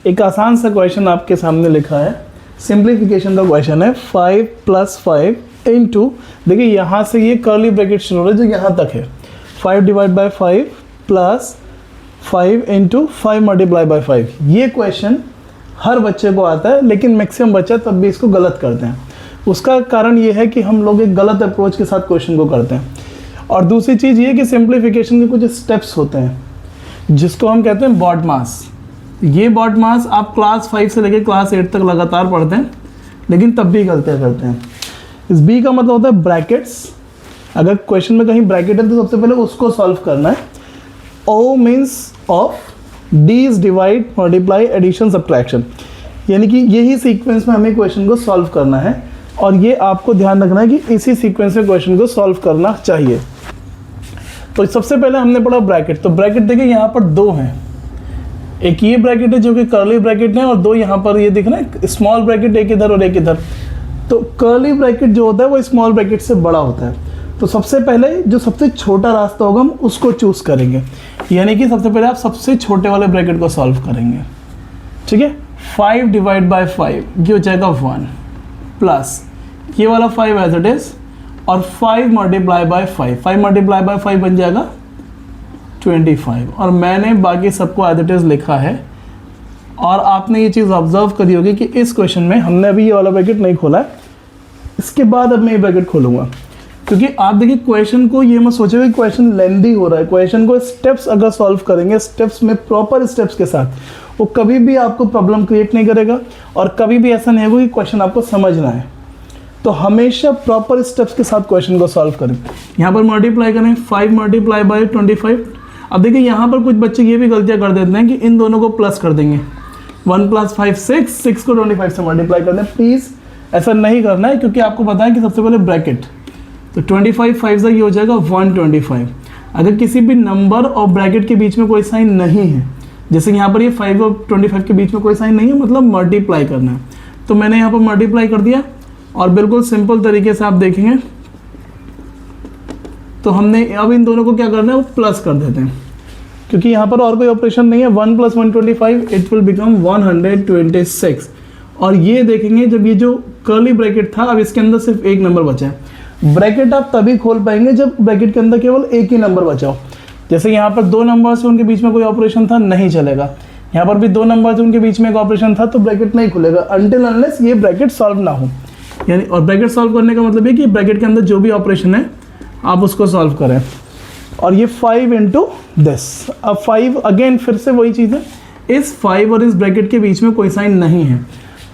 एक आसान सा क्वेश्चन आपके सामने लिखा है, सिंप्लीफिकेशन का क्वेश्चन है। 5 + 5 इंटू, देखिए यहाँ से ये कर्ली ब्रैकेट शुरू हो रहा है जो यहाँ तक है, 5 / 5 प्लस 5 इंटू 5 × 5। ये क्वेश्चन हर बच्चे को आता है, लेकिन मैक्सिमम बच्चा तब भी इसको गलत करते हैं। उसका कारण ये है कि हम लोग एक गलत अप्रोच के साथ क्वेश्चन को करते हैं। और दूसरी चीज़ ये कि सिंप्लीफिकेशन के कुछ स्टेप्स होते हैं जिसको हम कहते हैं बॉड मास। ये बॉड मास आप क्लास 5 से लेकर क्लास 8 तक लगातार पढ़ते हैं, लेकिन तब भी गलतियाँ करते हैं। इस बी का मतलब होता है ब्रैकेट्स। अगर क्वेश्चन में कहीं ब्रैकेट है तो सबसे पहले उसको सॉल्व करना है। O means of, D is divide, multiply, addition, subtraction, यानी कि यही सीक्वेंस में हमें क्वेश्चन को सॉल्व करना है। और ये आपको ध्यान रखना है कि इसी सीक्वेंस में क्वेश्चन को सॉल्व करना चाहिए। तो सबसे पहले हमने पढ़ा ब्रैकेट। तो ब्रैकेट देखिए यहाँ पर दो हैं, एक ये ब्रैकेट है जो कि कर्ली ब्रैकेट है, और दो यहाँ पर ये दिख रहा है स्मॉल ब्रैकेट, एक इधर और एक इधर। तो कर्ली ब्रैकेट जो होता है वो स्मॉल ब्रैकेट से बड़ा होता है। तो सबसे पहले जो सबसे छोटा रास्ता होगा हम उसको चूज़ करेंगे, यानी कि सबसे पहले आप सबसे छोटे वाले ब्रैकेट को सॉल्व करेंगे। ठीक है, 5 / 5 ये हो जाएगा 1 प्लस ये वाला 5 एज इट इज, और 5 × 5, 5 × 5 बन जाएगा 25। और मैंने बाकी सबको एज इट इज लिखा है। और आपने ये चीज़ ऑब्जर्व करी होगी कि इस क्वेश्चन में हमने अभी ये वाला ब्रैकेट नहीं खोला है, इसके बाद अब मैं ये ब्रैकेट खोलूँगा। क्योंकि आप देखिए क्वेश्चन को ये मत सोचो कि क्वेश्चन लेंदी हो रहा है। क्वेश्चन को स्टेप्स अगर सॉल्व करेंगे, स्टेप्स में प्रॉपर स्टेप्स के साथ, वो कभी भी आपको प्रॉब्लम क्रिएट नहीं करेगा और कभी भी ऐसा नहीं होगा कि क्वेश्चन आपको समझना है। तो हमेशा प्रॉपर स्टेप्स के साथ क्वेश्चन को सॉल्व करें। यहाँ पर मल्टीप्लाई करें, 5 × 25। अब देखिए यहाँ पर कुछ बच्चे ये भी गलतियाँ कर देते हैं कि इन दोनों को प्लस कर देंगे, 1 + 5 6 को 25 से मल्टीप्लाई कर दें। प्लीज़ ऐसा नहीं करना है, क्योंकि आपको पता है कि सबसे पहले ब्रैकेट, तो 25 5 ये हो जाएगा 125। अगर किसी भी नंबर और ब्रैकेट के बीच में कोई साइन नहीं है, जैसे यहाँ पर ये 5 और 25 के बीच में कोई साइन नहीं है, मतलब मल्टीप्लाई करना है, तो मैंने यहाँ पर मल्टीप्लाई कर दिया। और बिल्कुल सिंपल तरीके से आप देखेंगे तो हमने अब इन दोनों को क्या करना है, वो प्लस कर देते हैं, क्योंकि यहाँ पर और कोई ऑपरेशन नहीं है। 1 + 125 इट विल बिकम 126। और ये देखेंगे जब ये जो कर्ली ब्रैकेट था, अब इसके अंदर सिर्फ एक नंबर बचा है। ब्रैकेट आप तभी खोल पाएंगे जब ब्रैकेट के अंदर केवल एक ही नंबर बचा हो। जैसे यहाँ पर 2 नंबर्स उनके बीच में कोई ऑपरेशन था, नहीं चलेगा। यहाँ पर भी 2 नंबर्स उनके बीच में एक ऑपरेशन था, तो ब्रैकेट नहीं खुलेगा अनटिल अनलेस ये ब्रैकेट सॉल्व ना हो। यानी और ब्रैकेट सॉल्व करने का मतलब ये कि ब्रैकेट के अंदर जो भी ऑपरेशन है आप उसको सॉल्व करें। और ये 5 इंटू दिस, अब 5 अगेन फिर से वही चीज़ है, इस 5 और इस ब्रैकेट के बीच में कोई साइन नहीं है।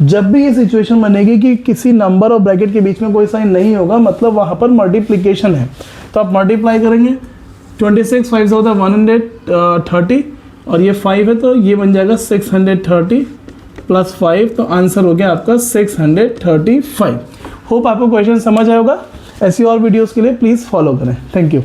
जब भी ये सिचुएशन बनेगी कि किसी नंबर और ब्रैकेट के बीच में कोई साइन नहीं होगा, मतलब वहाँ पर मल्टीप्लिकेशन है, तो आप मल्टीप्लाई करेंगे। 26 5 होता है 130, और ये 5 है तो ये बन जाएगा 630 + 5, तो आंसर हो गया आपका 635। होप आपको क्वेश्चन समझ आया होगा। ऐसी और वीडियोस के लिए प्लीज़ फॉलो करें। Thank you.